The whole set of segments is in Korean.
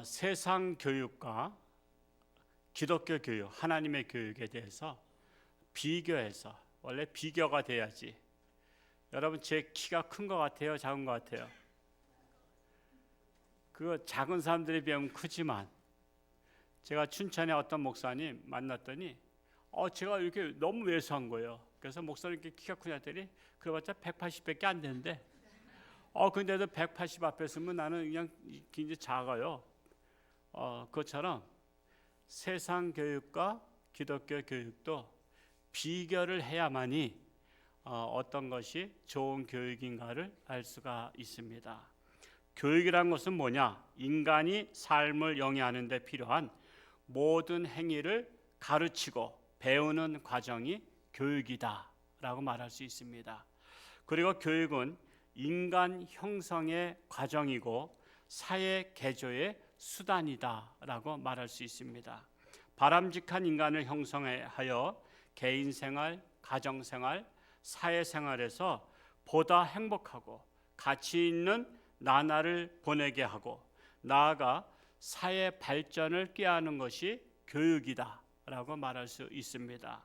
세상 교육과 기독교 교육, 하나님의 교육에 대해서 비교해서, 원래 비교가 돼야지. 여러분, 제 키가 큰 것 같아요, 작은 것 같아요? 그거 작은 사람들에 비하면 크지만, 제가 춘천에 어떤 목사님 만났더니 제가 이렇게 너무 왜소한 거예요. 그래서 목사님께 키가 크냐 했더니 그래봤자 180밖에 안 되는데 근데도 180 앞에 서면 나는 그냥 굉장히 작아요. 그것처럼 세상 교육과 기독교 교육도 비교를 해야만이 어떤 것이 좋은 교육인가를 알 수가 있습니다. 교육이란 것은 뭐냐? 인간이 삶을 영위하는 데 필요한 모든 행위를 가르치고 배우는 과정이 교육이다라고 말할 수 있습니다. 그리고 교육은 인간 형성의 과정이고 사회 개조의 수단이다라고 말할 수 있습니다. 바람직한 인간을 형성하여 개인 생활, 가정 생활, 사회 생활에서 보다 행복하고 가치 있는 나날을 보내게 하고 나아가 사회 발전을 꾀하는 것이 교육이다라고 말할 수 있습니다.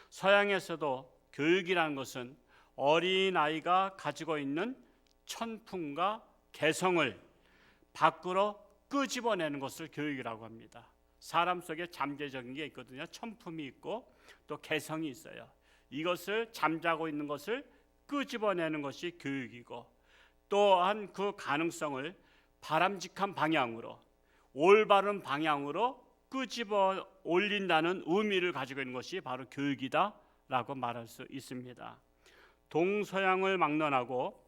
서양에서도 교육이라는 것은 어린아이가 가지고 있는 천품과 개성을 밖으로 끄집어내는 것을 교육이라고 합니다. 사람 속에 잠재적인 게 있거든요. 천품이 있고 또 개성이 있어요. 이것을 잠자고 있는 것을 끄집어내는 것이 교육이고, 또한 그 가능성을 바람직한 방향으로, 올바른 방향으로 끄집어 올린다는 의미를 가지고 있는 것이 바로 교육이다라고 말할 수 있습니다. 동서양을 막론하고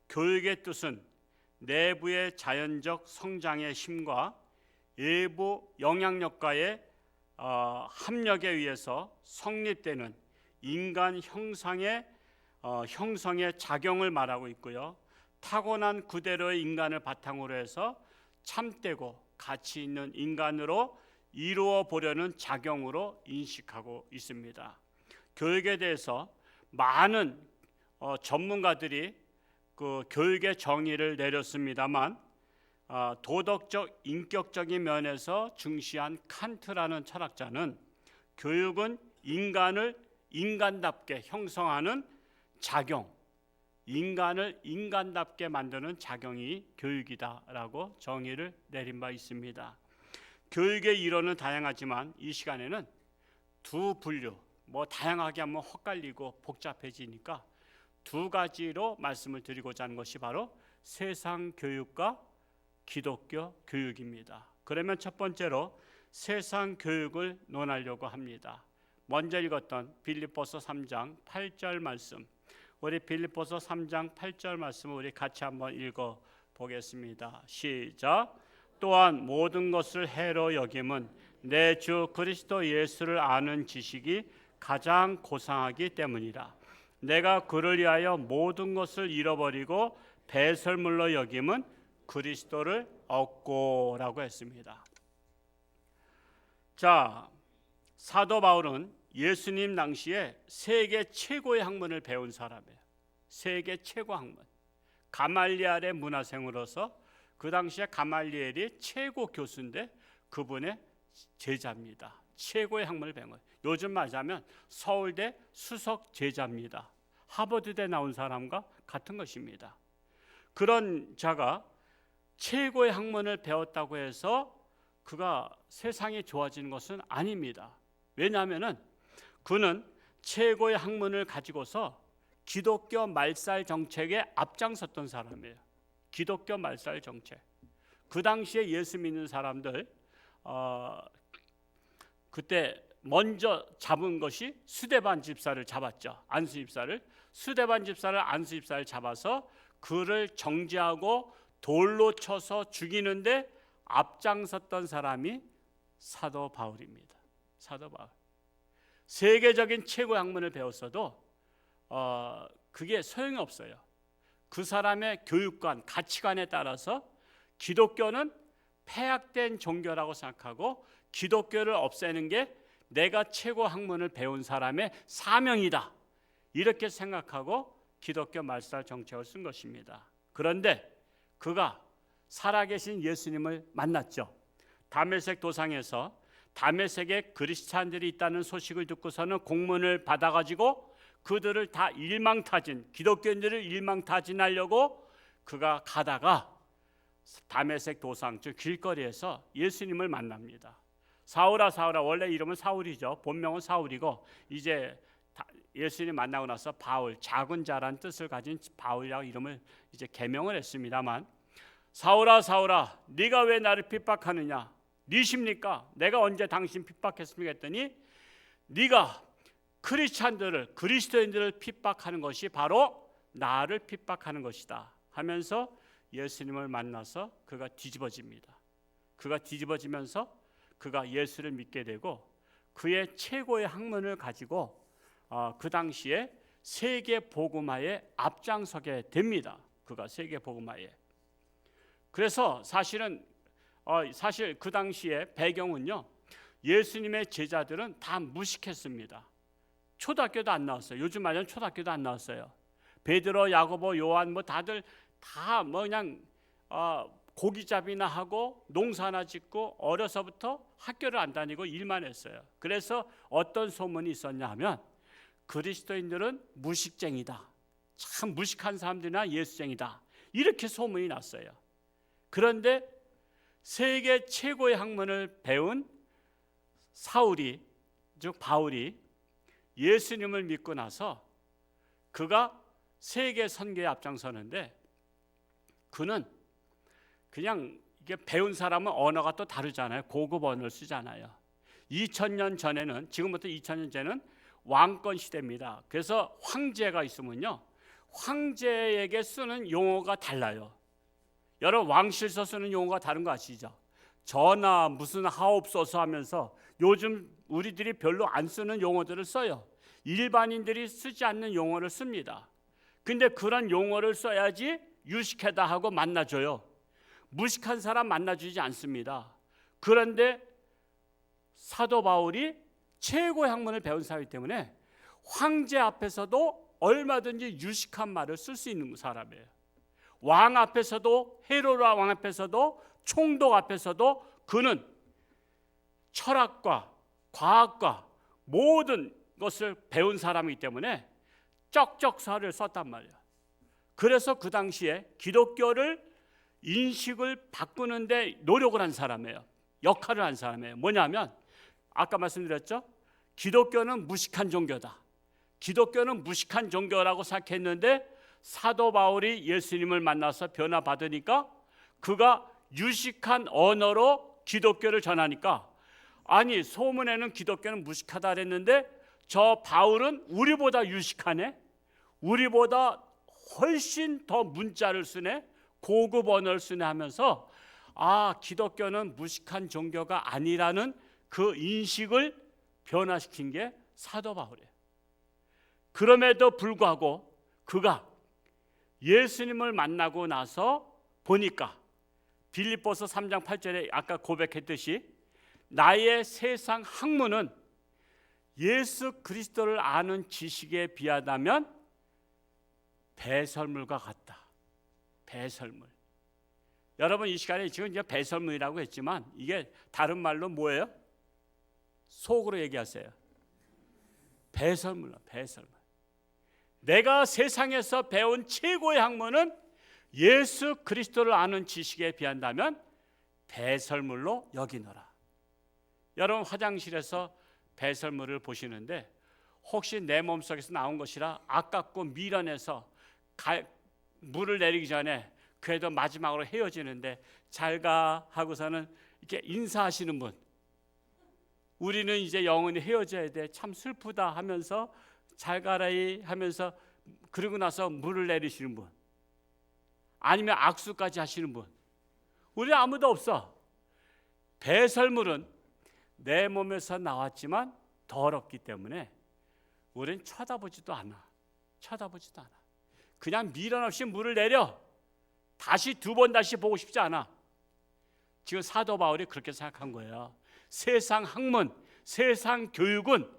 교육의 뜻은 내부의 자연적 성장의 힘과 외부 영향력과의 합력에 의해서 성립되는 인간 형성의 작용을 말하고 있고요. 타고난 그대로의 인간을 바탕으로 해서 참되고 가치 있는 인간으로 이루어 보려는 작용으로 인식하고 있습니다. 교육에 대해서 많은 전문가들이 그 교육의 정의를 내렸습니다만 도덕적 인격적인 면에서 중시한 칸트라는 철학자는 교육은 인간을 인간답게 형성하는 작용, 인간을 인간답게 만드는 작용이 교육이다라고 정의를 내린 바 있습니다. 교육의 이론은 다양하지만 이 시간에는 두 분류, 다양하게 하면 헛갈리고 복잡해지니까 두 가지로 말씀을 드리고자 하는 것이 바로 세상 교육과 기독교 교육입니다. 그러면 첫 번째로 세상 교육을 논하려고 합니다. 먼저 읽었던 빌립보서 3장 8절 말씀, 우리 빌립보서 3장 8절 말씀을 우리 같이 한번 읽어 보겠습니다. 시작. 또한 모든 것을 해로 여김은 내 주 그리스도 예수를 아는 지식이 가장 고상하기 때문이라. 내가 그를 위하여 모든 것을 잃어버리고 배설물로 여김은 그리스도를 얻고라고 했습니다. 자, 사도 바울은 예수님 당시에 세계 최고의 학문을 배운 사람이에요. 세계 최고 학문. 가말리엘의 문화생으로서 그 당시에 가말리엘이 최고 교수인데 그분의 제자입니다. 최고의 학문을 배운 거예요. 요즘 말하자면 서울대 수석 제자입니다. 하버드대 나온 사람과 같은 것입니다. 그런 자가 최고의 학문을 배웠다고 해서 그가 세상이 좋아지는 것은 아닙니다. 왜냐하면 그는 최고의 학문을 가지고서 기독교 말살 정책에 앞장섰던 사람이에요. 기독교 말살 정책. 그 당시에 예수 믿는 사람들 그때 먼저 잡은 것이 수데반 집사를 잡았죠. 안수 집사를. 수데반 집사를 안수 집사를 잡아서 그를 정죄하고 돌로 쳐서 죽이는데 앞장섰던 사람이 사도 바울입니다. 사도 바울. 세계적인 최고의 학문을 배웠어도 그게 소용이 없어요. 그 사람의 교육관, 가치관에 따라서 기독교는 폐악된 종교라고 생각하고 기독교를 없애는 게 내가 최고 학문을 배운 사람의 사명이다. 이렇게 생각하고 기독교 말살 정책을 쓴 것입니다. 그런데 그가 살아계신 예수님을 만났죠. 다메섹 도상에서 다메섹에 그리스도인들이 있다는 소식을 듣고서는 공문을 받아가지고 그들을 다 일망타진, 기독교인들을 일망타진하려고 그가 가다가 다메섹 도상, 즉 길거리에서 예수님을 만납니다. 사울아 사울아, 원래 이름은 사울이죠. 본명은 사울이고 이제 예수님 만나고 나서 바울, 작은 자란 뜻을 가진 바울이라고 이름을 이제 개명을 했습니다만, 사울아 사울아, 네가 왜 나를 핍박하느냐? 네십니까? 내가 언제 당신 핍박했습니까? 했더니 네가 크리스찬들을, 그리스도인들을 핍박하는 것이 바로 나를 핍박하는 것이다 하면서 예수님을 만나서 그가 뒤집어집니다. 그가 뒤집어지면서 그가 예수를 믿게 되고 그의 최고의 학문을 가지고 그 당시에 세계 복음화에 앞장서게 됩니다. 그가 세계 복음화에. 그래서 사실 그 당시에 배경은요, 예수님의 제자들은 다 무식했습니다. 초등학교도 안 나왔어요. 요즘 말하면 초등학교도 안 나왔어요. 베드로, 야고보, 요한 다들 다 그냥 고기잡이나 하고 농사나 짓고 어려서부터 학교를 안 다니고 일만 했어요. 그래서 어떤 소문이 있었냐 하면 그리스도인들은 무식쟁이다, 참 무식한 사람들이나 예수쟁이다, 이렇게 소문이 났어요. 그런데 세계 최고의 학문을 배운 사울이, 즉 바울이 예수님을 믿고 나서 그가 세계 선교에 앞장서는데, 그는 그냥 이게 배운 사람은 언어가 또 다르잖아요. 고급 언어를 쓰잖아요. 2000년 전에는, 지금부터 2000년 전에는 왕권 시대입니다. 그래서 황제가 있으면요, 황제에게 쓰는 용어가 달라요. 여러분, 왕실서 쓰는 용어가 다른 거 아시죠? 전하 무슨 하옵소서 하면서 요즘 우리들이 별로 안 쓰는 용어들을 써요. 일반인들이 쓰지 않는 용어를 씁니다. 근데 그런 용어를 써야지 유식하다 하고 만나줘요. 무식한 사람 만나주지 않습니다. 그런데 사도 바울이 최고의 학문을 배운 사람이기 때문에 황제 앞에서도 얼마든지 유식한 말을 쓸 수 있는 사람이에요. 왕 앞에서도, 헤로드 왕 앞에서도, 총독 앞에서도 그는 철학과 과학과 모든 것을 배운 사람이기 때문에 쩍쩍서를 썼단 말이에요. 그래서 그 당시에 기독교를 인식을 바꾸는데 노력을 한 사람이에요. 역할을 한 사람이에요. 뭐냐면 아까 말씀드렸죠? 기독교는 무식한 종교다. 기독교는 무식한 종교라고 생각했는데 사도 바울이 예수님을 만나서 변화받으니까 그가 유식한 언어로 기독교를 전하니까, 아니 소문에는 기독교는 무식하다 그랬는데 저 바울은 우리보다 유식하네, 우리보다 훨씬 더 문자를 쓰네, 고급 언어를 쓰네 하면서 기독교는 무식한 종교가 아니라는 그 인식을 변화시킨 게 사도 바울이에요. 그럼에도 불구하고 그가 예수님을 만나고 나서 보니까 빌립보서 3장 8절에 아까 고백했듯이 나의 세상 학문은 예수 그리스도를 아는 지식에 비하다면 배설물과 같다. 배설물. 여러분, 이 시간에 지금 이제 배설물이라고 했지만 이게 다른 말로 뭐예요? 속으로 얘기하세요. 배설물. 내가 세상에서 배운 최고의 학문은 예수 그리스도를 아는 지식에 비한다면 배설물로 여기너라. 여러분, 화장실에서 배설물을 보시는데 혹시 내 몸속에서 나온 것이라 아깝고 미련해서 물을 내리기 전에 그래도 마지막으로 헤어지는데 잘가 하고서는 이렇게 인사하시는 분, 우리는 이제 영원히 헤어져야 돼, 참 슬프다 하면서 잘가라이 하면서 그러고 나서 물을 내리시는 분, 아니면 악수까지 하시는 분, 우리 아무도 없어. 배설물은 내 몸에서 나왔지만 더럽기 때문에 우린 쳐다보지도 않아. 그냥 미련 없이 물을 내려. 다시 두 번 다시 보고 싶지 않아. 지금 사도 바울이 그렇게 생각한 거예요. 세상 학문, 세상 교육은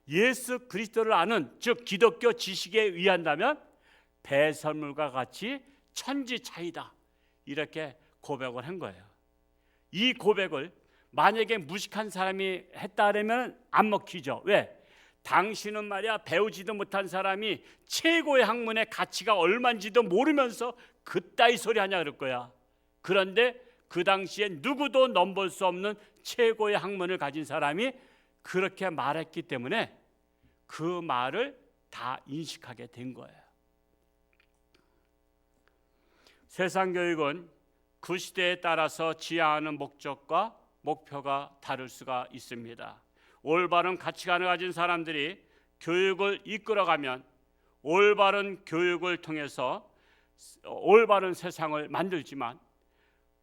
예수 그리스도를 아는, 즉 기독교 지식에 의한다면 배설물과 같이 천지 차이다, 이렇게 고백을 한 거예요. 이 고백을 만약에 무식한 사람이 했다면 안 먹히죠. 왜? 당신은 말이야 배우지도 못한 사람이 최고의 학문의 가치가 얼마인지도 모르면서 그따위 소리 하냐 그럴 거야. 그런데 그 당시에 누구도 넘볼 수 없는 최고의 학문을 가진 사람이 그렇게 말했기 때문에 그 말을 다 인식하게 된 거예요. 세상 교육은 그 시대에 따라서 지향하는 목적과 목표가 다를 수가 있습니다. 올바른 가치관을 가진 사람들이 교육을 이끌어가면 올바른 교육을 통해서 올바른 세상을 만들지만,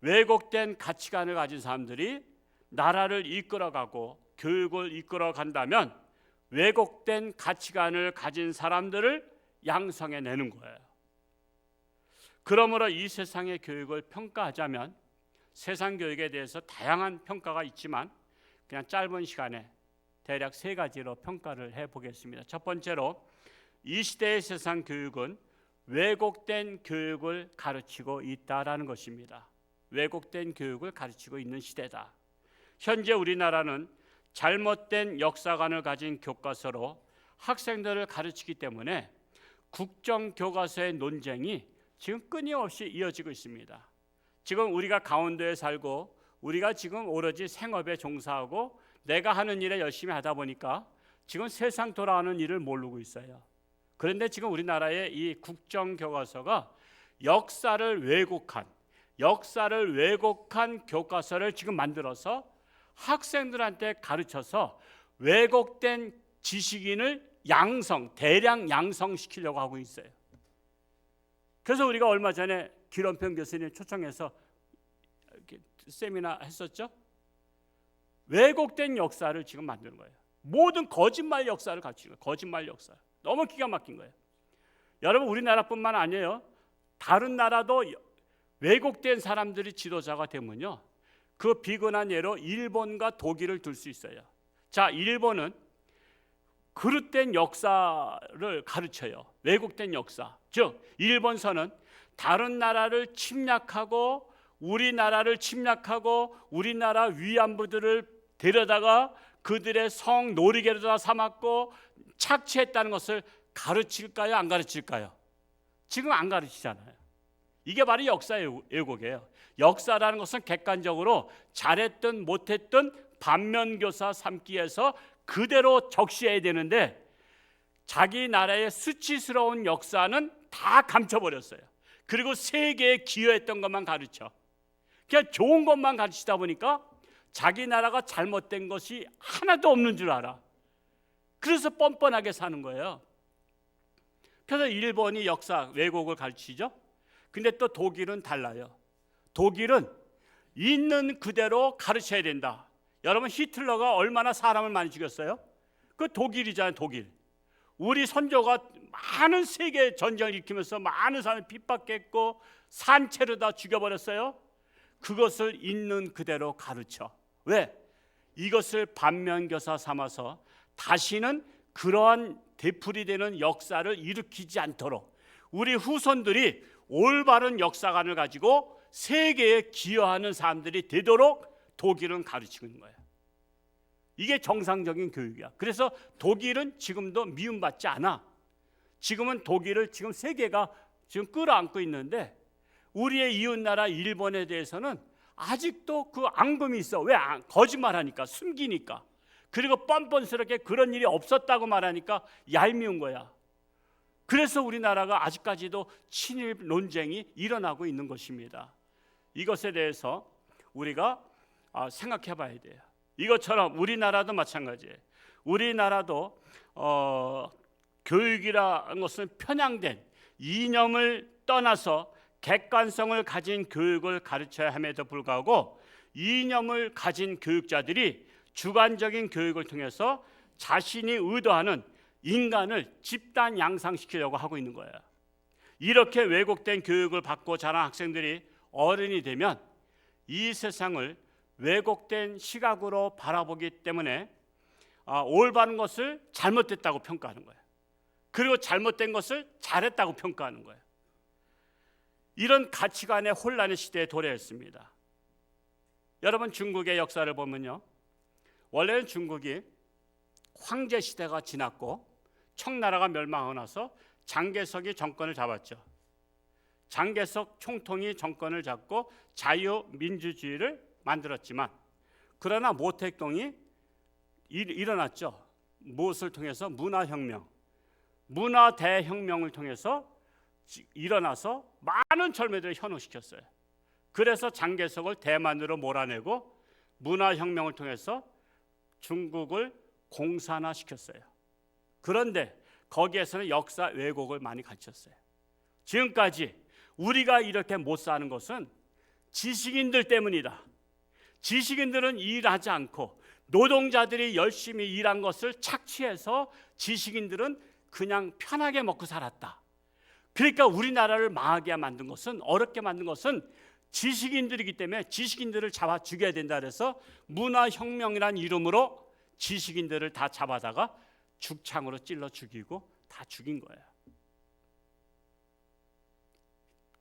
왜곡된 가치관을 가진 사람들이 나라를 이끌어가고 교육을 이끌어간다면 왜곡된 가치관을 가진 사람들을 양성해내는 거예요. 그러므로 이 세상의 교육을 평가하자면 세상 교육에 대해서 다양한 평가가 있지만 그냥 짧은 시간에 대략 세 가지로 평가를 해보겠습니다. 첫 번째로, 이 시대의 세상 교육은 왜곡된 교육을 가르치고 있다라는 것입니다. 왜곡된 교육을 가르치고 있는 시대다. 현재 우리나라는 잘못된 역사관을 가진 교과서로 학생들을 가르치기 때문에 국정교과서의 논쟁이 지금 끊임없이 이어지고 있습니다. 지금 우리가 강원도에 살고 우리가 지금 오로지 생업에 종사하고 내가 하는 일에 열심히 하다 보니까 지금 세상 돌아가는 일을 모르고 있어요. 그런데 지금 우리나라의 이 국정교과서가 역사를 왜곡한 교과서를 지금 만들어서 학생들한테 가르쳐서 왜곡된 지식인을 대량 양성시키려고 하고 있어요. 그래서 우리가 얼마 전에 기론평 교수님 초청해서 세미나 했었죠. 왜곡된 역사를 지금 만드는 거예요. 모든 거짓말 역사를 가르치는 거예요. 거짓말 역사. 너무 기가 막힌 거예요. 여러분, 우리나라뿐만 아니에요. 다른 나라도 왜곡된 사람들이 지도자가 되면요, 그 비근한 예로 일본과 독일을 들 수 있어요. 자, 일본은 그릇된 역사를 가르쳐요. 왜곡된 역사. 즉, 일본서는 다른 나라를 침략하고 우리나라를 침략하고 우리나라 위안부들을 데려다가 그들의 성 놀이개로다 삼았고 착취했다는 것을 가르칠까요? 안 가르칠까요? 지금 안 가르치잖아요. 이게 바로 역사의 왜곡이에요. 역사라는 것은 객관적으로 잘했든 못했든 반면교사 삼기 위해서 그대로 적시해야 되는데, 자기 나라의 수치스러운 역사는 다 감춰버렸어요. 그리고 세계에 기여했던 것만 가르쳐. 그냥 좋은 것만 가르치다 보니까 자기 나라가 잘못된 것이 하나도 없는 줄 알아. 그래서 뻔뻔하게 사는 거예요. 그래서 일본이 역사 왜곡을 가르치죠. 근데 또 독일은 달라요. 독일은 있는 그대로 가르쳐야 된다. 여러분, 히틀러가 얼마나 사람을 많이 죽였어요? 그 독일이잖아요. 독일. 우리 선조가 많은 세계 전쟁을 일으키면서 많은 사람을 핍박했고 산채로 다 죽여버렸어요. 그것을 있는 그대로 가르쳐. 왜? 이것을 반면교사 삼아서 다시는 그러한 되풀이되는 역사를 일으키지 않도록 우리 후손들이 올바른 역사관을 가지고 세계에 기여하는 사람들이 되도록 독일은 가르치고 있는 거예요. 이게 정상적인 교육이야. 그래서 독일은 지금도 미움받지 않아. 지금은 독일을 지금 세계가 지금 끌어안고 있는데, 우리의 이웃나라 일본에 대해서는 아직도 그 앙금이 있어. 왜? 거짓말하니까, 숨기니까. 그리고 뻔뻔스럽게 그런 일이 없었다고 말하니까 얄미운 거야. 그래서 우리나라가 아직까지도 친일 논쟁이 일어나고 있는 것입니다. 이것에 대해서 우리가 생각해 봐야 돼요. 이것처럼 우리나라도 마찬가지예요. 우리나라도 교육이라는 것은 편향된 이념을 떠나서 객관성을 가진 교육을 가르쳐야 함에도 불구하고 이념을 가진 교육자들이 주관적인 교육을 통해서 자신이 의도하는 인간을 집단 양상시키려고 하고 있는 거예요. 이렇게 왜곡된 교육을 받고 자란 학생들이 어른이 되면 이 세상을 왜곡된 시각으로 바라보기 때문에 올바른 것을 잘못됐다고 평가하는 거예요. 그리고 잘못된 것을 잘했다고 평가하는 거예요. 이런 가치관의 혼란의 시대에 도래했습니다. 여러분, 중국의 역사를 보면요, 원래는 중국이 황제 시대가 지났고 청나라가 멸망하고 나서 장개석이 정권을 잡았죠. 장개석 총통이 정권을 잡고 자유민주주의를 만들었지만, 그러나 모택동이 일어났죠. 무엇을 통해서? 문화혁명, 문화대혁명을 통해서 일어나서 많은 젊은이들을 현혹시켰어요. 그래서 장개석을 대만으로 몰아내고 문화혁명을 통해서 중국을 공산화시켰어요. 그런데 거기에서는 역사 왜곡을 많이 가르쳤어요. 지금까지 우리가 이렇게 못 사는 것은 지식인들 때문이다. 지식인들은 일하지 않고 노동자들이 열심히 일한 것을 착취해서 지식인들은 그냥 편하게 먹고 살았다. 그러니까 우리나라를 망하게 만든 것은, 어렵게 만든 것은 지식인들이기 때문에 지식인들을 잡아 죽여야 된다. 그래서 문화혁명이라는 이름으로 지식인들을 다 잡아다가 죽창으로 찔러 죽이고 다 죽인 거예요.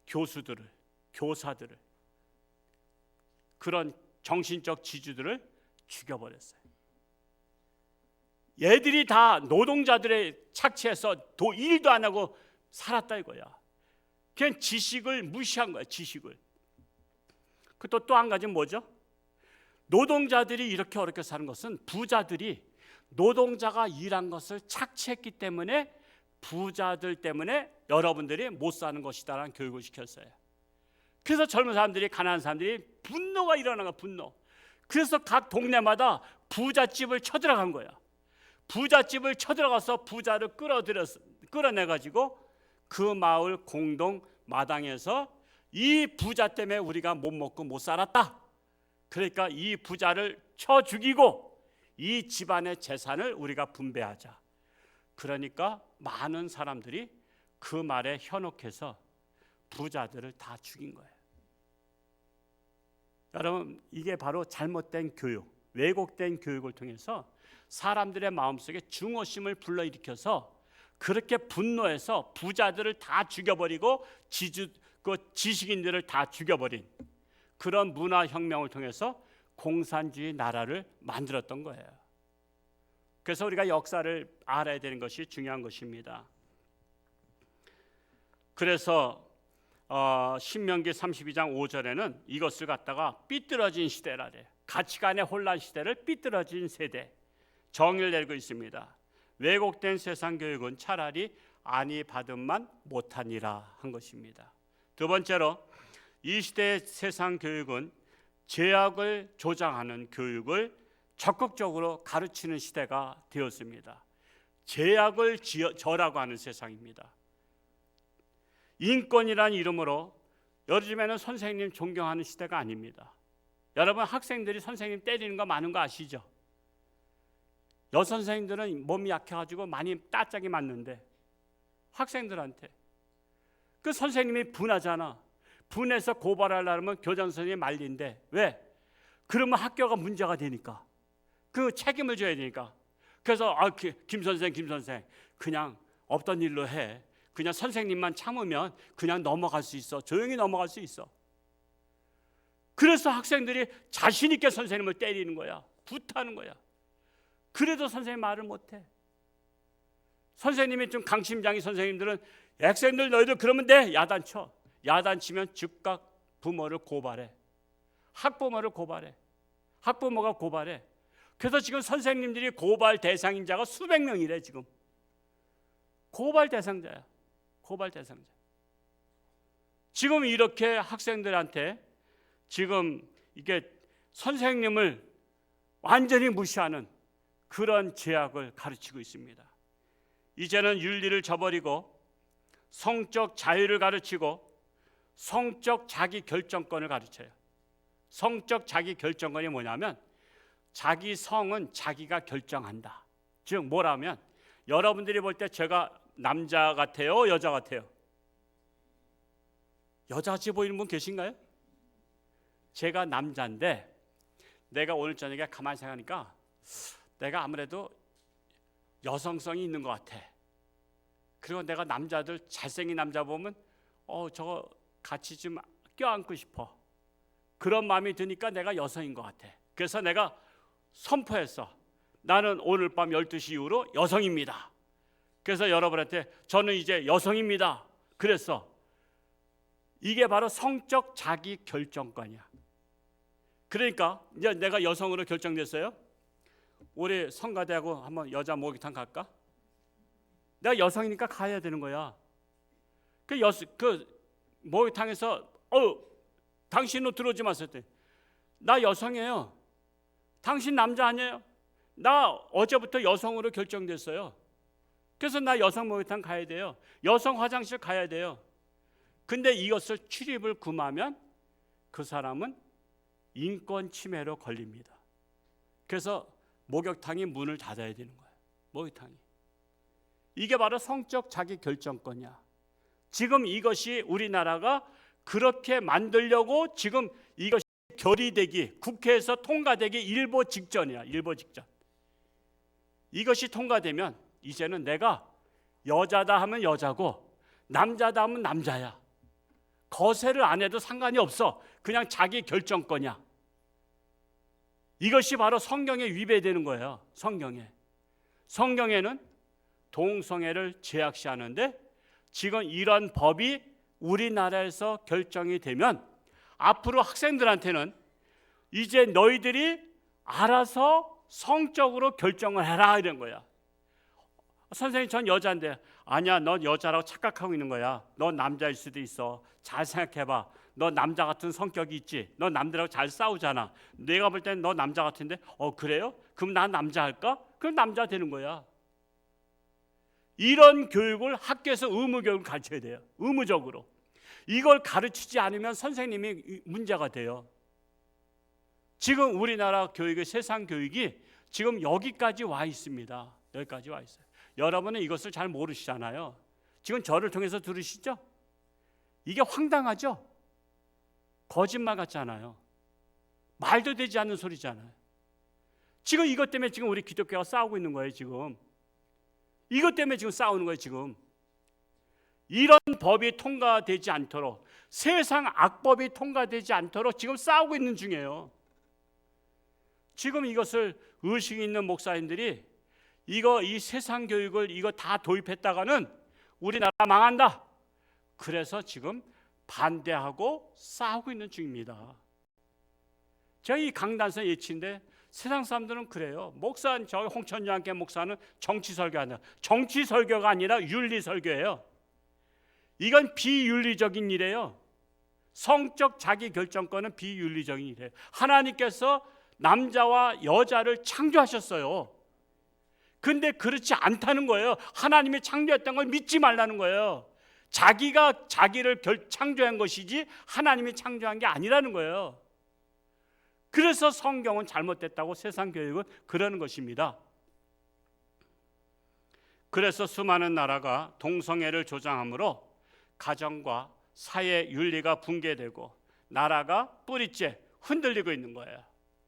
교수들을, 교사들을, 그런 정신적 지주들을 죽여버렸어요. 얘들이 다 노동자들의 착취해서 일도 안 하고 살았다 이거야. 그냥 지식을 무시한 거야, 지식을. 또 한 가지는 뭐죠? 노동자들이 이렇게 어렵게 사는 것은 부자들이 노동자가 일한 것을 착취했기 때문에, 부자들 때문에 여러분들이 못 사는 것이다라는 교육을 시켰어요. 그래서 젊은 사람들이, 가난한 사람들이 분노가 일어난 거야, 분노. 그래서 각 동네마다 부잣집을 쳐들어간 거야. 부잣집을 쳐들어가서 부자를 끌어내가지고 그 마을 공동 마당에서 이 부자 때문에 우리가 못 먹고 못 살았다. 그러니까 이 부자를 쳐 죽이고 이 집안의 재산을 우리가 분배하자. 그러니까 많은 사람들이 그 말에 현혹해서 부자들을 다 죽인 거예요. 여러분, 이게 바로 잘못된 교육, 왜곡된 교육을 통해서 사람들의 마음속에 증오심을 불러일으켜서 그렇게 분노해서 부자들을 다 죽여버리고 지식인들을 다 죽여버린 그런 문화혁명을 통해서 공산주의 나라를 만들었던 거예요. 그래서 우리가 역사를 알아야 되는 것이 중요한 것입니다. 그래서 신명기 32장 5절에는 이것을 갖다가 삐뚤어진 시대라래, 가치관의 혼란 시대를 삐뚤어진 세대, 정의를 내리고 있습니다. 왜곡된 세상 교육은 차라리 안위 받음만 못하니라 한 것입니다. 두 번째로, 이 시대의 세상 교육은 죄악을 조장하는 교육을 적극적으로 가르치는 시대가 되었습니다. 죄악을 저라고 하는 세상입니다. 인권이라는 이름으로 요즘에는 선생님 존경하는 시대가 아닙니다. 여러분, 학생들이 선생님 때리는 거 많은 거 아시죠? 여선생님들은 몸이 약해가지고 많이 따짝이 맞는데 학생들한테 그 선생님이 분하잖아. 분해서 고발하려면 교장 선생님이 말린대. 왜? 그러면 학교가 문제가 되니까, 그 책임을 져야 되니까. 그래서 김 선생 그냥 없던 일로 해. 그냥 선생님만 참으면 그냥 넘어갈 수 있어. 조용히 넘어갈 수 있어. 그래서 학생들이 자신 있게 선생님을 때리는 거야. 굿하는 거야. 그래도 선생님 말을 못해. 선생님이 좀 강심장이 선생님들은 학생들 너희들 그러면 돼. 야단쳐. 야단치면 즉각 부모를 고발해. 학부모를 고발해. 학부모가 고발해. 그래서 지금 선생님들이 고발 대상자가 수백 명이래. 지금 고발 대상자야. 고발 대상자. 지금 이렇게 학생들한테 지금 이게 선생님을 완전히 무시하는 그런 죄악을 가르치고 있습니다. 이제는 윤리를 저버리고 성적 자유를 가르치고 성적 자기 결정권을 가르쳐요. 성적 자기 결정권이 뭐냐면 자기 성은 자기가 결정한다. 즉 뭐라면, 여러분들이 볼 때 제가 남자 같아요, 여자 같아요? 여자같이 보이는 분 계신가요? 제가 남자인데 내가 오늘 저녁에 가만히 생각하니까 내가 아무래도 여성성이 있는 것 같아. 그리고 내가 남자들 잘생긴 남자 보면 저거 같이 좀 껴안고 싶어. 그런 마음이 드니까 내가 여성인 것 같아. 그래서 내가 선포했어. 나는 오늘 밤 12시 이후로 여성입니다. 그래서 여러분한테 저는 이제 여성입니다. 그래서 이게 바로 성적 자기 결정권이야. 그러니까 이제 내가 여성으로 결정됐어요. 우리 성가대하고 한번 여자 목욕탕 갈까? 내가 여성이니까 가야 되는 거야. 그 목욕탕에서 당신은 들어오지 마세요. 나 여성이에요. 당신 남자 아니에요? 나 어제부터 여성으로 결정됐어요. 그래서 나 여성 목욕탕 가야 돼요. 여성 화장실 가야 돼요. 근데 이것을 출입을 금하면 그 사람은 인권 침해로 걸립니다. 그래서 목욕탕이 문을 닫아야 되는 거예요. 목욕탕이. 이게 바로 성적 자기 결정권이야. 지금 이것이 우리나라가 그렇게 만들려고 지금 이것이 결의되기, 국회에서 통과되기 일보 직전이야. 일보 직전. 이것이 통과되면 이제는 내가 여자다 하면 여자고 남자다 하면 남자야. 거세를 안 해도 상관이 없어. 그냥 자기 결정권이야. 이것이 바로 성경에 위배되는 거예요. 성경에는 동성애를 제약시하는데 지금 이런 법이 우리나라에서 결정이 되면 앞으로 학생들한테는 이제 너희들이 알아서 성적으로 결정을 해라 이런 거야. 선생님 전 여자인데 아니야 넌 여자라고 착각하고 있는 거야. 넌 남자일 수도 있어. 잘 생각해봐. 너 남자 같은 성격이 있지. 너 남들하고 잘 싸우잖아. 내가 볼 때는 너 남자 같은데 그래요? 그럼 난 남자 할까? 그럼 남자 되는 거야. 이런 교육을 학교에서 의무교육을 가르쳐야 돼요. 의무적으로. 이걸 가르치지 않으면 선생님이 문제가 돼요. 지금 우리나라 교육의 세상 교육이 지금 여기까지 와 있습니다. 여기까지 와 있어요. 여러분은 이것을 잘 모르시잖아요. 지금 저를 통해서 들으시죠? 이게 황당하죠? 거짓말 같잖아요. 말도 되지 않는 소리잖아요. 지금 이것 때문에 지금 우리 기독교가 싸우고 있는 거예요. 지금 이것 때문에 지금 싸우는 거예요. 지금 이런 법이 통과되지 않도록 세상 악법이 통과되지 않도록 지금 싸우고 있는 중이에요. 지금 이것을 의식 있는 목사님들이 이 세상 교육을 이거 다 도입했다가는 우리나라 망한다. 그래서 지금 반대하고 싸우고 있는 중입니다. 제가 이 강단에서 예치인데 세상 사람들은 그래요. 목사는 저 홍천장교 목사는 정치 설교하는 정치 설교가 아니라 윤리 설교예요. 이건 비윤리적인 일이에요. 성적 자기 결정권은 비윤리적인 일이에요. 하나님께서 남자와 여자를 창조하셨어요. 근데 그렇지 않다는 거예요. 하나님이 창조했던 걸 믿지 말라는 거예요. 자기가 자기를 창조한 것이지 하나님이 창조한 게 아니라는 거예요. 그래서 성경은 잘못됐다고 세상 교육은 그러는 것입니다. 그래서 수많은 나라가 동성애를 조장함으로 가정과 사회 윤리가 붕괴되고 나라가 뿌리째 흔들리고 있는 거예요.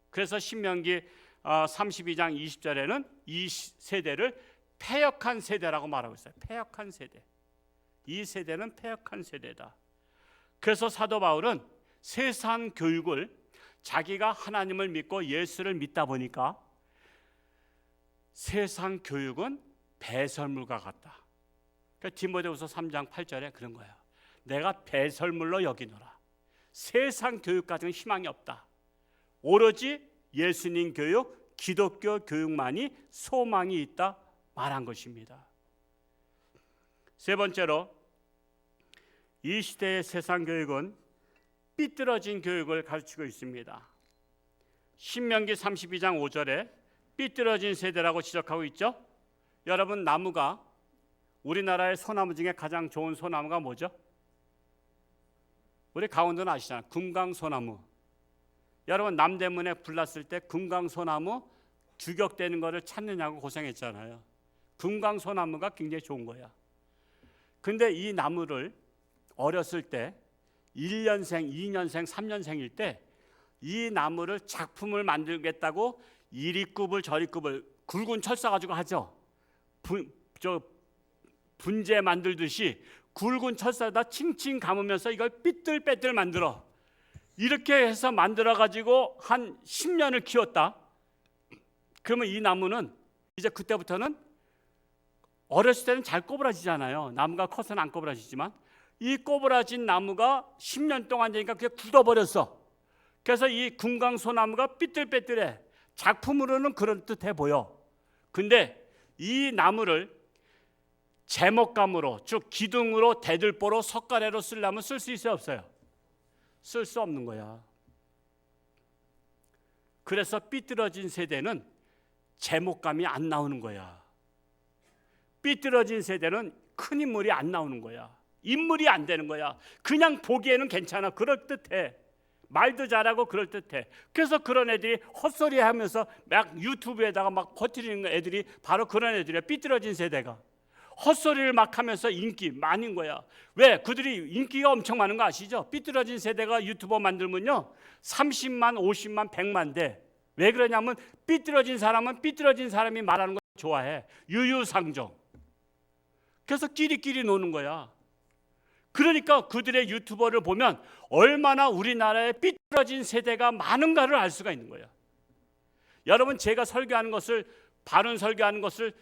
그래서 신명기 32장 20절에는 이 세대를 패역한 세대라고 말하고 있어요. 패역한 세대. 이 세대는 패역한 세대다. 그래서 사도 바울은 세상 교육을 자기가 하나님을 믿고 예수를 믿다 보니까 세상 교육은 배설물과 같다. 그러니까 디모데후서 3장 8절에 그런 거예요. 내가 배설물로 여기노라. 세상 교육 가지고는 희망이 없다. 오로지 예수님 교육, 기독교 교육만이 소망이 있다 말한 것입니다. 세 번째로 이 시대의 세상 교육은 삐뚤어진 교육을 가르치고 있습니다. 신명기 32장 5절에 삐뚤어진 세대라고 지적하고 있죠. 여러분 나무가 우리나라의 소나무 중에 가장 좋은 소나무가 뭐죠? 우리 강원도는 아시잖아요. 금강소나무. 여러분 남대문에 불났을 때 금강소나무 주격되는 거를 찾느냐고 고생했잖아요. 금강소나무가 굉장히 좋은 거야. 근데 이 나무를 어렸을 때 1년생, 2년생, 3년생일 때 이 나무를 작품을 만들겠다고 이리굽을 저리굽을 굵은 철사 가지고 하죠. 분재 만들듯이 굵은 철사에다 칭칭 감으면서 이걸 삐뚤빼뚤 만들어. 이렇게 해서 만들어 가지고 한 10년을 키웠다. 그러면 이 나무는 이제 그때부터는 어렸을 때는 잘 꼬부라지잖아요. 나무가 커서는 안 꼬부라지지만 이 꼬부라진 나무가 10년 동안 되니까 그게 굳어버렸어. 그래서 이 금강소나무가 삐뚤빼뚤해. 작품으로는 그럴듯해 보여. 근데 이 나무를 제목감으로, 즉 기둥으로, 대들보로, 석가래로 쓰려면 쓸 수 있어요, 없어요? 쓸 수 없는 거야. 그래서 삐뚤어진 세대는 제목감이 안 나오는 거야. 삐뚤어진 세대는 큰 인물이 안 나오는 거야. 인물이 안 되는 거야. 그냥 보기에는 괜찮아. 그럴듯해. 말도 잘하고 그럴듯해. 그래서 그런 애들이 헛소리 하면서 막 유튜브에다가 막 퍼뜨리는 애들이 바로 그런 애들이야. 삐뚤어진 세대가 헛소리를 막 하면서 인기 많은 거야. 왜? 그들이 인기가 엄청 많은 거 아시죠? 삐뚤어진 세대가 유튜버 만들면요 30만, 50만, 100만 돼. 왜 그러냐면 삐뚤어진 사람은 삐뚤어진 사람이 말하는 걸 좋아해. 유유상종. 그래서 끼리끼리 노는 거야. 그러니까 그들의 유튜버를 보면 얼마나 우리나라에 삐뚤어진 세대가 많은가를 알 수가 있는 거예요. 여러분, 제가 설교하는 것을, 바른 설교하는 것을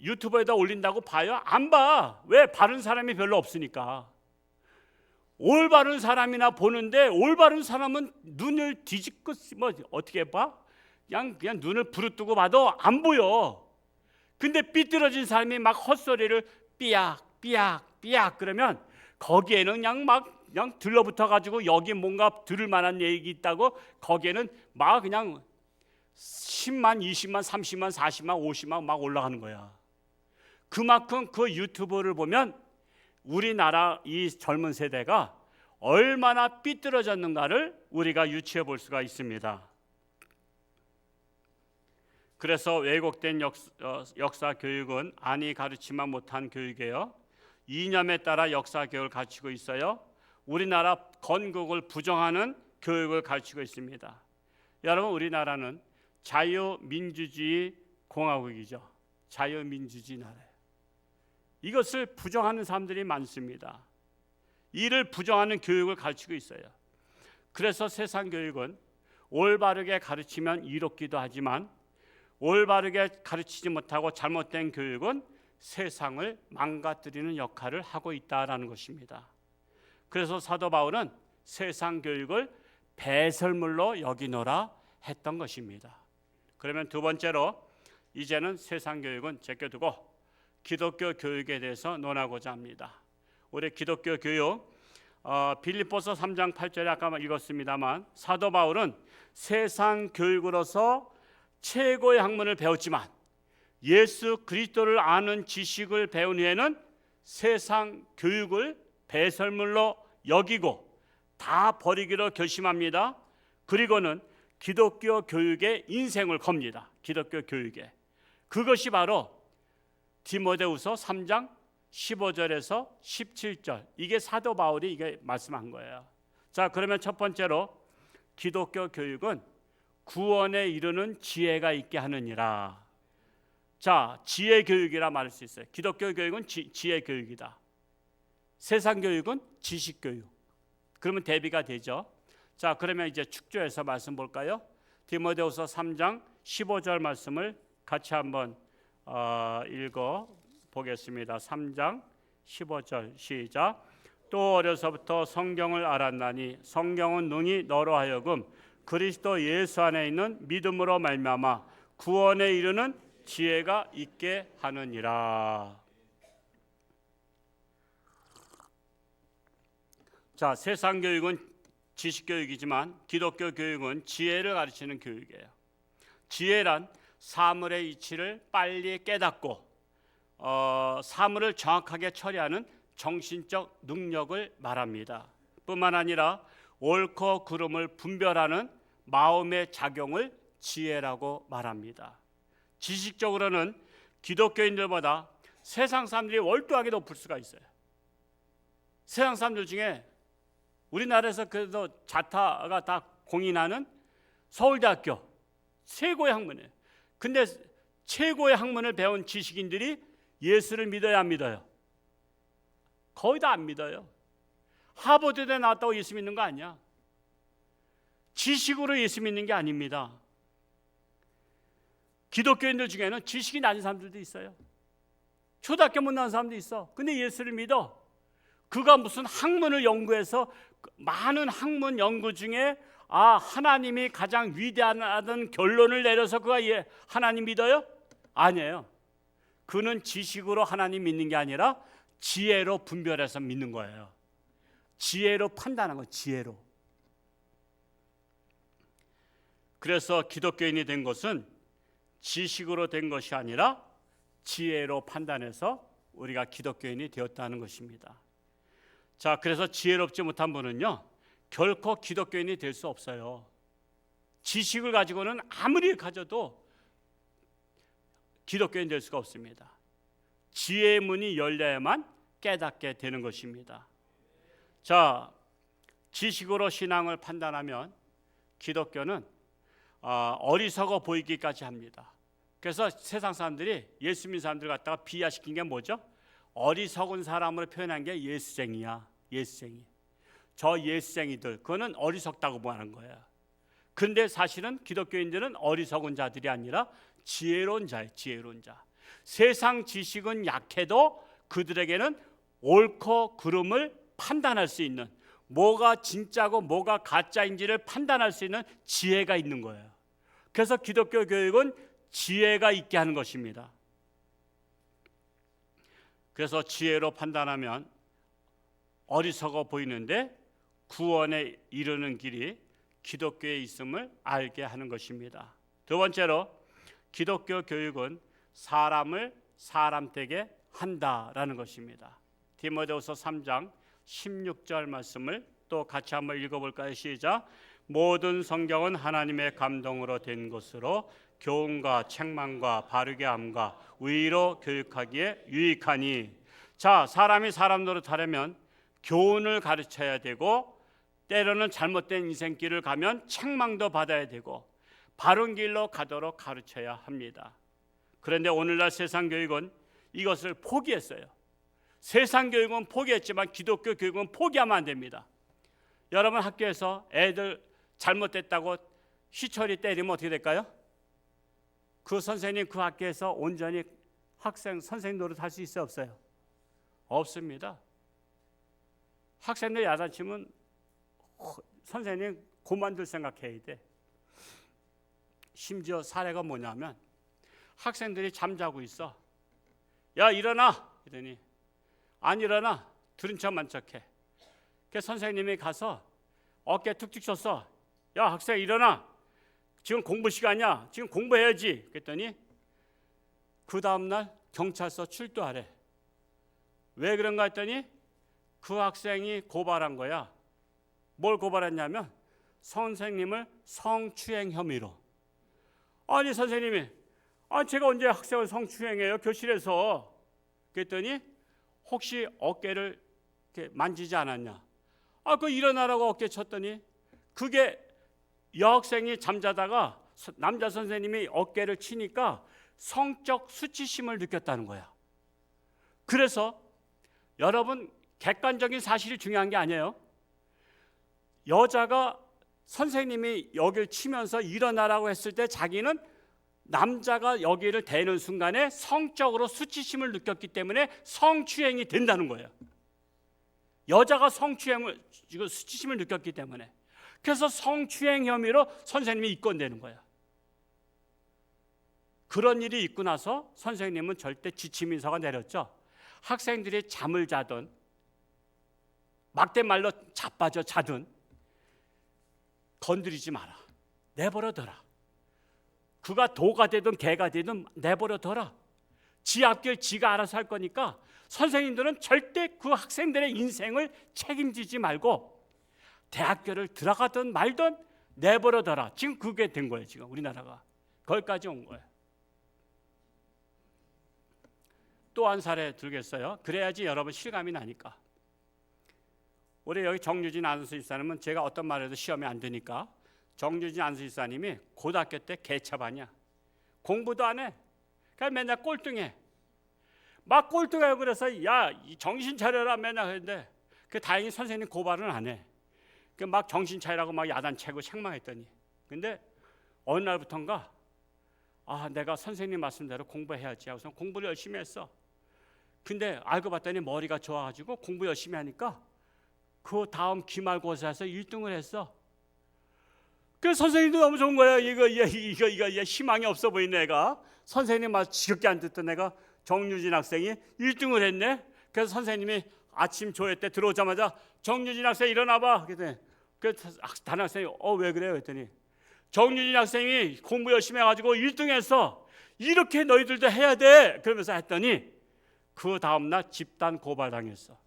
유튜브에다 올린다고 봐요? 안 봐. 왜? 바른 사람이 별로 없으니까. 올바른 사람이나 보는데 올바른 사람은 눈을 뒤집고 뭐 어떻게 봐? 그냥 눈을 부릅뜨고 봐도 안 보여. 근데 삐뚤어진 사람이 막 헛소리를 삐약 그러면 거기에는 그냥 들러붙어 가지고 여기 뭔가 들을 만한 얘기 있다고 거기에는 막 그냥 10만, 20만, 30만, 40만, 50만 막 올라가는 거야. 그만큼 그 유튜브를 보면 우리나라 이 젊은 세대가 얼마나 삐뚤어졌는가를 우리가 유추해 볼 수가 있습니다. 그래서 왜곡된 역사 교육은 아니 가르치만 못한 교육이에요. 이념에 따라 역사 교육을 가르치고 있어요. 우리나라 건국을 부정하는 교육을 가르치고 있습니다. 여러분, 우리나라는 자유민주주의 공화국이죠. 자유민주주의 나라예요. 이것을 부정하는 사람들이 많습니다. 이를 부정하는 교육을 가르치고 있어요. 그래서 세상 교육은 올바르게 가르치면 이롭기도 하지만 올바르게 가르치지 못하고 잘못된 교육은 세상을 망가뜨리는 역할을 하고 있다라는 것입니다. 그래서 사도 바울은 세상 교육을 배설물로 여기노라 했던 것입니다. 그러면 두 번째로 이제는 세상 교육은 제껴두고 기독교 교육에 대해서 논하고자 합니다. 우리 기독교 교육 빌립보서 3장 8절에 아까 읽었습니다만 사도 바울은 세상 교육으로서 최고의 학문을 배웠지만 예수 그리스도를 아는 지식을 배운 후에는 세상 교육을 배설물로 여기고 다 버리기로 결심합니다. 그리고는 기독교 교육에 인생을 겁니다. 기독교 교육에. 그것이 바로 디모데후서 3장 15절에서 17절. 이게 사도 바울이 이게 말씀한 거예요. 자, 그러면 첫 번째로 기독교 교육은 구원에 이르는 지혜가 있게 하느니라. 자, 지혜 교육이라 말할 수 있어요. 기독교 교육은 지혜 교육이다. 세상 교육은 지식 교육. 그러면 대비가 되죠. 자, 그러면 이제 축조해서 말씀 볼까요? 디모데후서 3장 15절 말씀을 같이 한번 읽어 보겠습니다. 3장 15절 시작. 또 어려서부터 성경을 알았나니 성경은 능히 너로 하여금 그리스도 예수 안에 있는 믿음으로 말미암아 구원에 이르는 지혜가 있게 하느니라. 자, 세상 교육은 지식 교육이지만 기독교 교육은 지혜를 가르치는 교육이에요. 지혜란 사물의 이치를 빨리 깨닫고 사물을 정확하게 처리하는 정신적 능력을 말합니다. 뿐만 아니라 옳고 그름을 분별하는 마음의 작용을 지혜라고 말합니다. 지식적으로는 기독교인들보다 세상 사람들이 월등하게 높을 수가 있어요. 세상 사람들 중에 우리나라에서 그래도 자타가 다 공인하는 서울대학교 최고의 학문이에요. 근데 최고의 학문을 배운 지식인들이 예수를 믿어야 안 믿어요? 거의 다 안 믿어요. 하버드대 나왔다고 예수 믿는 거 아니야. 지식으로 예수 믿는 게 아닙니다. 기독교인들 중에는 지식이 낮은 사람들도 있어요. 초등학교 못 나온 사람도 있어. 근데 예수를 믿어. 그가 무슨 학문을 연구해서 많은 학문 연구 중에 하나님이 가장 위대하다는 결론을 내려서 그가 하나님 믿어요? 아니에요. 그는 지식으로 하나님 믿는 게 아니라 지혜로 분별해서 믿는 거예요. 지혜로 판단한 거, 지혜로. 그래서 기독교인이 된 것은 지식으로 된 것이 아니라 지혜로 판단해서 우리가 기독교인이 되었다는 것입니다. 자, 그래서 지혜롭지 못한 분은요, 결코 기독교인이 될 수 없어요. 지식을 가지고는 아무리 가져도 기독교인 될 수가 없습니다. 지혜의 문이 열려야만 깨닫게 되는 것입니다. 자, 지식으로 신앙을 판단하면 기독교는 어리석어 보이기까지 합니다. 그래서 세상 사람들이 예수 믿는 사람들 갖다가 비하시킨 게 뭐죠? 어리석은 사람으로 표현한 게 예수쟁이야. 예수쟁이. 저 예수쟁이들, 그거는 어리석다고 말하는 거예요. 근데 사실은 기독교인들은 어리석은 자들이 아니라 지혜로운 자예요. 지혜로운 자. 세상 지식은 약해도 그들에게는 옳고 그름을 판단할 수 있는, 뭐가 진짜고 뭐가 가짜인지를 판단할 수 있는 지혜가 있는 거예요. 그래서 기독교 교육은 지혜가 있게 하는 것입니다. 그래서 지혜로 판단하면 어리석어 보이는데 구원에 이르는 길이 기독교에 있음을 알게 하는 것입니다. 두 번째로 기독교 교육은 사람을 사람되게 한다라는 것입니다. 디모데후서 3장 16절 말씀을 또 같이 한번 읽어볼까요? 시작. 모든 성경은 하나님의 감동으로 된 것으로 교훈과 책망과 바르게 함과 의로 교육하기에 유익하니. 자, 사람이 사람 노릇하려면 교훈을 가르쳐야 되고, 때로는 잘못된 인생길을 가면 책망도 받아야 되고, 바른 길로 가도록 가르쳐야 합니다. 그런데 오늘날 세상 교육은 이것을 포기했어요. 세상 교육은 포기했지만 기독교 교육은 포기하면 안 됩니다. 여러분 학교에서 애들 잘못됐다고 희철이 때리면 어떻게 될까요? 그 선생님 그 학교에서 온전히 선생님 노릇할 수 있어요, 없어요? 없습니다. 학생들 야단치면 선생님 그만둘 생각해야 돼. 심지어 사례가 뭐냐면 학생들이 잠자고 있어. 야, 일어나! 이러니 안 일어나. 들은 척만 척해. 그래서 선생님이 가서 어깨 툭툭 쳤어. 야, 학생 일어나. 지금 공부 시간이야. 지금 공부해야지. 그랬더니 그 다음날 경찰서 출두하래. 왜 그런가 했더니 그 학생이 고발한 거야. 뭘 고발했냐면 선생님을 성추행 혐의로. 아니 선생님이, 제가 언제 학생을 성추행해요? 교실에서. 그랬더니 혹시 어깨를 이렇게 만지지 않았냐? 그 일어나라고 어깨 쳤더니 그게 여학생이 잠자다가 남자 선생님이 어깨를 치니까 성적 수치심을 느꼈다는 거야. 그래서 여러분 객관적인 사실이 중요한 게 아니에요. 여자가 선생님이 여기를 치면서 일어나라고 했을 때 자기는 남자가 여기를 대는 순간에 성적으로 수치심을 느꼈기 때문에 성추행이 된다는 거예요. 여자가 수치심을 느꼈기 때문에. 그래서 성추행 혐의로 선생님이 입건되는 거예요. 그런 일이 있고 나서 선생님은 절대 지침 인사가 내렸죠. 학생들이 잠을 자든 막대 말로 자빠져 자든 건드리지 마라. 내버려둬라. 그가 도가 되든 개가 되든 내버려둬라. 지 앞길 지가 알아서 할 거니까 선생님들은 절대 그 학생들의 인생을 책임지지 말고 대학교를 들어가든 말든 내버려둬라. 지금 그게 된 거예요. 지금 우리나라가 거기까지 온 거예요. 또 한 사례 들겠어요. 그래야지 여러분 실감이 나니까. 우리 여기 정유진 안수 집사님은 제가 어떤 말을 해도 시험에 안 드니까 정유진 안수 집사님이 고등학교 때 개차반이야. 공부도 안 해. 그러니까 맨날 꼴등해. 막 꼴등하고 그래서 야, 정신 차려라 맨날 했는데 그 다행히 선생님 고발은 안 해. 그 막 정신 차리라고 막 야단치고 책망했더니 근데 어느 날부턴가 내가 선생님 말씀대로 공부해야지 하고서 공부를 열심히 했어. 근데 알고 봤더니 머리가 좋아가지고 공부 열심히 하니까 그 다음 기말고사에서 1등을 했어. 그 선생님도 너무 좋은 거야. 이거 희망이 없어 보이네 애가. 선생님 말 지겹게 안 듣던 애가 정유진 학생이 1등을 했네. 그래서 선생님이 아침 조회 때 들어오자마자 정유진 학생 일어나봐. 그랬더니 그 다른 학생이 왜 그래요? 그랬더니 정유진 학생이 공부 열심히 해가지고 1등 했어. 이렇게 너희들도 해야 돼. 그러면서 했더니 그 다음날 집단 고발당했어.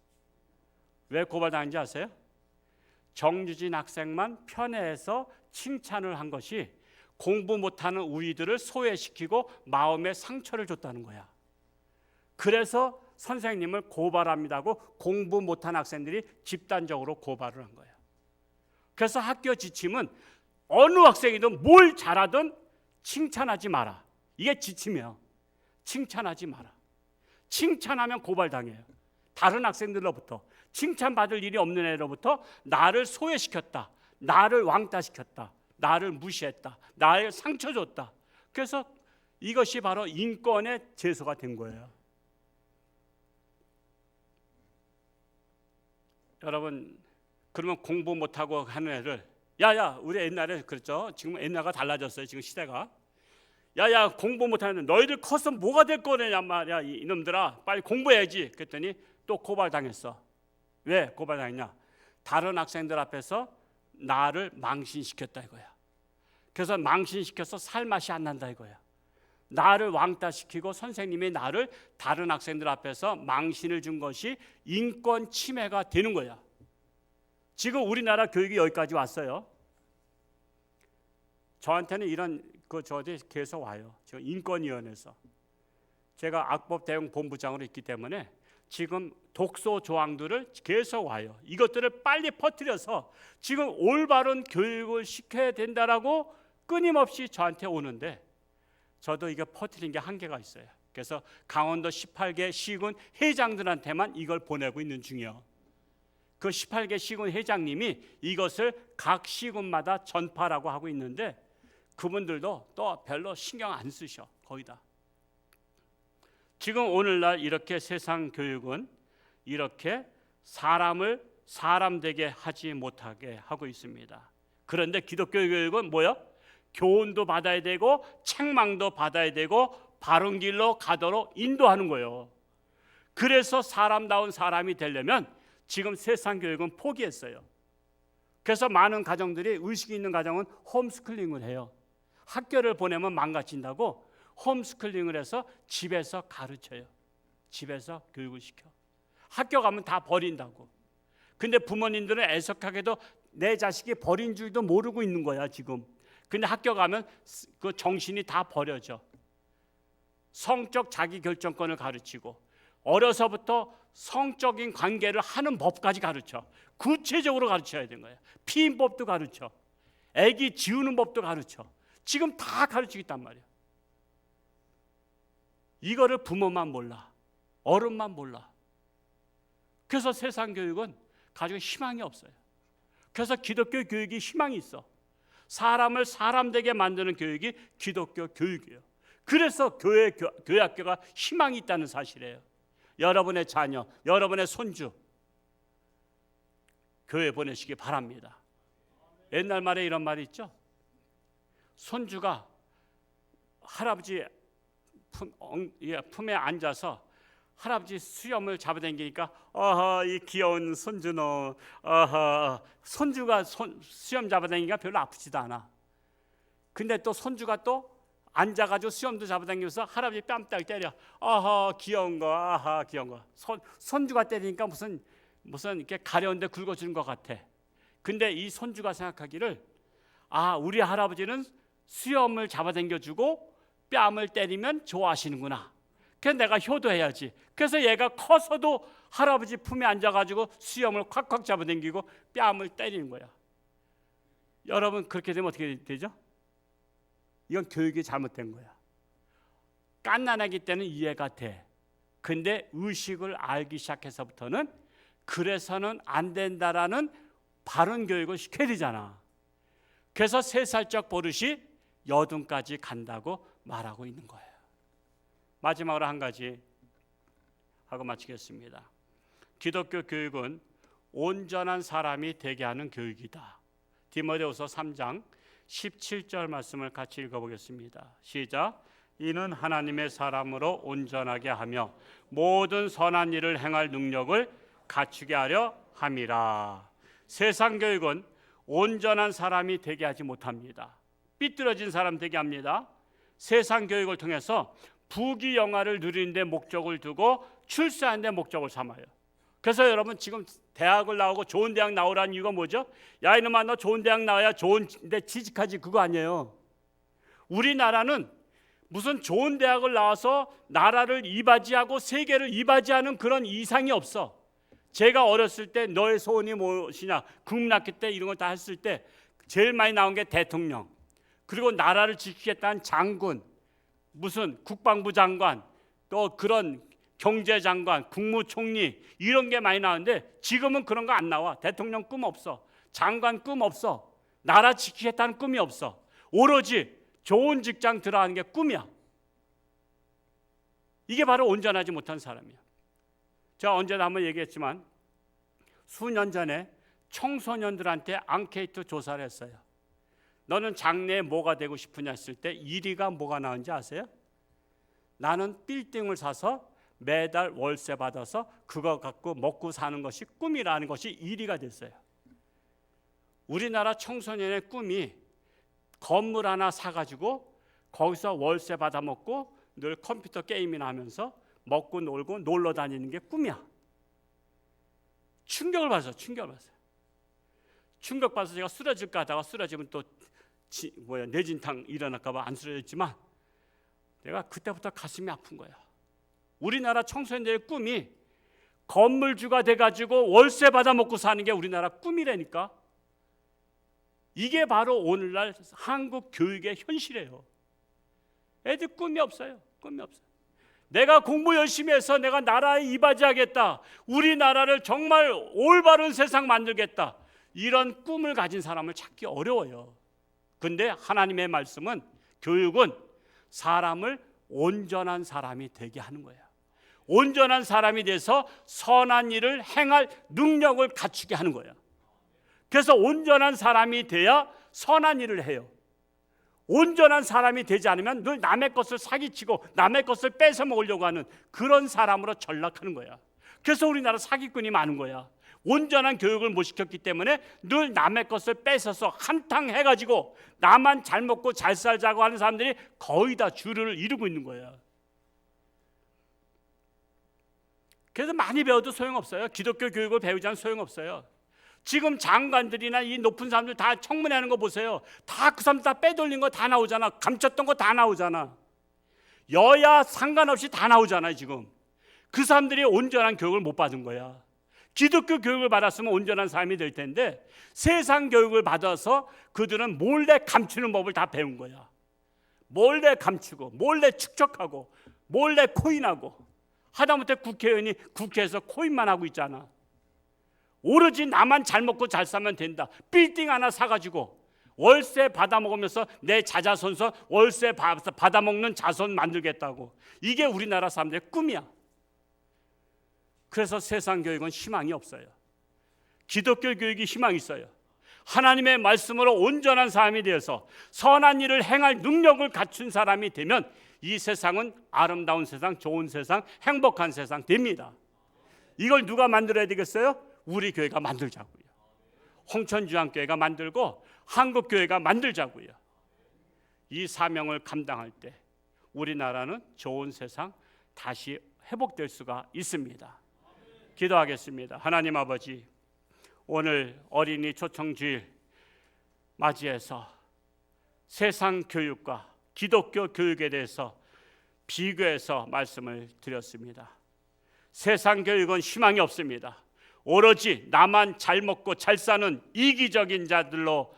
왜 고발당한지 아세요? 정유진 학생만 편애해서 칭찬을 한 것이 공부 못하는 우리들을 소외시키고 마음에 상처를 줬다는 거야. 그래서 선생님을 고발합니다고 공부 못한 학생들이 집단적으로 고발을 한 거야. 그래서 학교 지침은 어느 학생이든 뭘 잘하든 칭찬하지 마라. 이게 지침이에요. 칭찬하지 마라. 칭찬하면 고발당해요. 다른 학생들로부터 칭찬받을 일이 없는 애로부터 나를 소외시켰다, 나를 왕따시켰다, 나를 무시했다, 나를 상처 줬다. 그래서 이것이 바로 인권의 제소가 된 거예요. 여러분, 그러면 공부 못하고 하는 애를 야야, 우리 옛날에 그랬죠. 지금 옛날과 달라졌어요. 지금 시대가. 야야, 공부 못하는 너희들 커서 뭐가 될 거냐 말이야. 이놈들아, 빨리 공부해야지. 그랬더니 또 고발당했어. 왜 고발당했냐? 다른 학생들 앞에서 나를 망신시켰다 이거야. 그래서 망신시켜서 살맛이 안 난다 이거야. 나를 왕따시키고 선생님이 나를 다른 학생들 앞에서 망신을 준 것이 인권 침해가 되는 거야. 지금 우리나라 교육이 여기까지 왔어요. 저한테는 이런 저한테 계속 와요. 지금 인권위원회에서 제가 악법 대응 본부장으로 있기 때문에 지금 독소 조항들을 계속 와요. 이것들을 빨리 퍼뜨려서 지금 올바른 교육을 시켜야 된다라고 끊임없이 저한테 오는데 저도 이거 퍼뜨린 게 한계가 있어요. 그래서 강원도 18개 시군 회장들한테만 이걸 보내고 있는 중이에요. 그 18개 시군 회장님이 이것을 각 시군마다 전파라고 하고 있는데 그분들도 또 별로 신경 안 쓰셔. 거의 다. 지금 오늘날 이렇게 세상 교육은 이렇게 사람을 사람 되게 하지 못하게 하고 있습니다. 그런데 기독교 교육은 뭐요? 교훈도 받아야 되고 책망도 받아야 되고 바른 길로 가도록 인도하는 거예요. 그래서 사람다운 사람이 되려면 지금 세상 교육은 포기했어요. 그래서 많은 가정들이 의식이 있는 가정은 홈스쿨링을 해요. 학교를 보내면 망가진다고 홈스쿨링을 해서 집에서 가르쳐요. 집에서 교육을 시켜. 학교 가면 다 버린다고. 근데 부모님들은 애석하게도 내 자식이 버린 줄도 모르고 있는 거야 지금. 근데 학교 가면 그 정신이 다 버려져. 성적 자기 결정권을 가르치고 어려서부터 성적인 관계를 하는 법까지 가르쳐. 구체적으로 가르쳐야 되는 거야. 피임법도 가르쳐. 애기 지우는 법도 가르쳐. 지금 다 가르치고 있단 말이야. 이거를 부모만 몰라. 어른만 몰라. 그래서 세상 교육은 가지고 희망이 없어요. 그래서 기독교 교육이 희망이 있어. 사람을 사람 되게 만드는 교육이 기독교 교육이에요. 그래서 교회 학교가 희망이 있다는 사실이에요. 여러분의 자녀, 여러분의 손주 교회 보내시기 바랍니다. 옛날 말에 이런 말이 있죠. 손주가 할아버지 품에 앉아서 할아버지 수염을 잡아당기니까 이 귀여운 손주 너 손주가 수염 잡아당기니까 별로 아프지도 않아. 근데 또 손주가 또 앉아가지고 수염도 잡아당기면서 할아버지 뺨딱 때려. 귀여운 거, 귀여운 거. 손주가 때리니까 무슨 이렇게 가려운데 굵어지는 것 같아. 근데 이 손주가 생각하기를 우리 할아버지는 수염을 잡아당겨주고 뺨을 때리면 좋아하시는구나. 그래서 내가 효도해야지. 그래서 얘가 커서도 할아버지 품에 앉아가지고 수염을 콱콱 잡아당기고 뺨을 때리는 거야. 여러분 그렇게 되면 어떻게 되죠? 이건 교육이 잘못된 거야. 갓난아기 때는 이해가 돼. 근데 의식을 알기 시작해서부터는 그래서는 안 된다라는 바른 교육을 시켜야 되잖아. 그래서 3살적 버릇이 여든까지 간다고 말하고 있는 거예요. 마지막으로 한 가지 하고 마치겠습니다. 기독교 교육은 온전한 사람이 되게 하는 교육이다. 디모데후서 3장 17절 말씀을 같이 읽어보겠습니다. 시작. 이는 하나님의 사람으로 온전하게 하며 모든 선한 일을 행할 능력을 갖추게 하려 함이라. 세상 교육은 온전한 사람이 되게 하지 못합니다. 삐뚤어진 사람 되게 합니다. 세상 교육을 통해서 부귀영화를 누리는 데 목적을 두고 출세하는 데 목적을 삼아요. 그래서 여러분 지금 대학을 나오고 좋은 대학 나오라는 이유가 뭐죠? 야 이놈아 너 좋은 대학 나와야 좋은 데 취직하지, 그거 아니에요. 우리나라는 무슨 좋은 대학을 나와서 나라를 이바지하고 세계를 이바지하는 그런 이상이 없어. 제가 어렸을 때 너의 소원이 무엇이냐, 국민학교 때 이런 거 다 했을 때 제일 많이 나온 게 대통령, 그리고 나라를 지키겠다는 장군, 무슨 국방부 장관, 또 그런 경제장관, 국무총리 이런 게 많이 나오는데 지금은 그런 거 안 나와. 대통령 꿈 없어. 장관 꿈 없어. 나라 지키겠다는 꿈이 없어. 오로지 좋은 직장 들어가는 게 꿈이야. 이게 바로 온전하지 못한 사람이야. 제가 언제나 한번 얘기했지만 수년 전에 청소년들한테 앙케이트 조사를 했어요. 너는 장래에 뭐가 되고 싶으냐 했을 때 1위가 뭐가 나온지 아세요? 나는 빌딩을 사서 매달 월세 받아서 그거 갖고 먹고 사는 것이 꿈이라는 것이 1위가 됐어요. 우리나라 청소년의 꿈이 건물 하나 사가지고 거기서 월세 받아 먹고 늘 컴퓨터 게임이나 하면서 먹고 놀고 놀러 다니는 게 꿈이야. 충격받았어요. 충격받아서 제가 쓰러질까 하다가 쓰러지면 또 뇌진탕 일어날까 봐 안 쓰러졌지만 내가 그때부터 가슴이 아픈 거야. 우리나라 청소년들의 꿈이 건물주가 돼가지고 월세 받아 먹고 사는 게 우리나라 꿈이라니까. 이게 바로 오늘날 한국 교육의 현실이에요. 애들 꿈이 없어요. 내가 공부 열심히 해서 내가 나라에 이바지하겠다, 우리나라를 정말 올바른 세상 만들겠다, 이런 꿈을 가진 사람을 찾기 어려워요. 근데 하나님의 말씀은, 교육은 사람을 온전한 사람이 되게 하는 거예요. 온전한 사람이 돼서 선한 일을 행할 능력을 갖추게 하는 거예요. 그래서 온전한 사람이 돼야 선한 일을 해요. 온전한 사람이 되지 않으면 늘 남의 것을 사기치고 남의 것을 뺏어 먹으려고 하는 그런 사람으로 전락하는 거야. 그래서 우리나라 사기꾼이 많은 거야. 온전한 교육을 못 시켰기 때문에 늘 남의 것을 뺏어서 한탕 해가지고 나만 잘 먹고 잘 살자고 하는 사람들이 거의 다 주류를 이루고 있는 거야. 그래서 많이 배워도 소용없어요. 기독교 교육을 배우지 않으면 소용없어요. 지금 장관들이나 이 높은 사람들 다 청문회 하는 거 보세요. 다 그 사람들 다 빼돌린 거 다 나오잖아. 감췄던 거 다 나오잖아. 여야 상관없이 다 나오잖아요. 지금 그 사람들이 온전한 교육을 못 받은 거야. 기독교 교육을 받았으면 온전한 사람이 될 텐데 세상 교육을 받아서 그들은 몰래 감추는 법을 다 배운 거야. 몰래 감추고 몰래 축적하고 몰래 코인하고, 하다못해 국회의원이 국회에서 코인만 하고 있잖아. 오로지 나만 잘 먹고 잘 살면 된다. 빌딩 하나 사가지고 월세 받아먹으면서 내 자자손손 월세 받아먹는 자손 만들겠다고. 이게 우리나라 사람들의 꿈이야. 그래서 세상 교육은 희망이 없어요. 기독교 교육이 희망이 있어요. 하나님의 말씀으로 온전한 사람이 되어서 선한 일을 행할 능력을 갖춘 사람이 되면 이 세상은 아름다운 세상, 좋은 세상, 행복한 세상 됩니다. 이걸 누가 만들어야 되겠어요? 우리 교회가 만들자고요. 홍천주안교회가 만들고 한국교회가 만들자고요. 이 사명을 감당할 때 우리나라는 좋은 세상 다시 회복될 수가 있습니다. 기도하겠습니다. 하나님 아버지, 오늘 어린이 초청주일 맞이해서 세상 교육과 기독교 교육에 대해서 비교해서 말씀을 드렸습니다. 세상 교육은 희망이 없습니다. 오로지 나만 잘 먹고 잘 사는 이기적인 자들로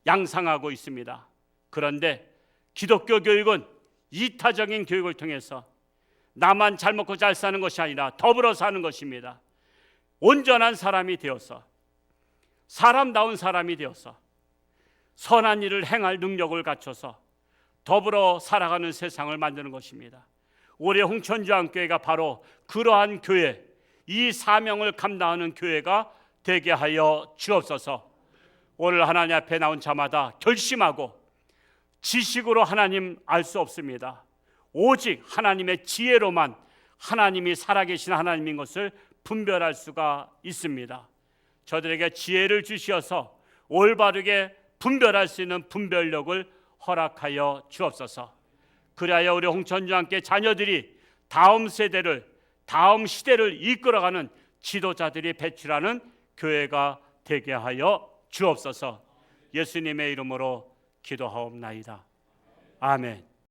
양상하고 있습니다. 그런데 기독교 교육은 이타적인 교육을 통해서 나만 잘 먹고 잘 사는 것이 아니라 더불어 사는 것입니다. 온전한 사람이 되어서, 사람다운 사람이 되어서, 선한 일을 행할 능력을 갖춰서 더불어 살아가는 세상을 만드는 것입니다. 올해 홍천주안교회가 바로 그러한 교회, 이 사명을 감당하는 교회가 되게 하여 주옵소서. 오늘 하나님 앞에 나온 자마다 결심하고, 지식으로 하나님 알 수 없습니다. 오직 하나님의 지혜로만 하나님이 살아계신 하나님인 것을 분별할 수가 있습니다. 저들에게 지혜를 주시어서 올바르게 분별할 수 있는 분별력을 허락하여 주옵소서. 그리하여 우리 홍천주안교회 자녀들이 다음 세대를, 다음 시대를 이끌어가는 지도자들이 배출하는 교회가 되게 하여 주옵소서. 예수님의 이름으로 기도하옵나이다. 아멘.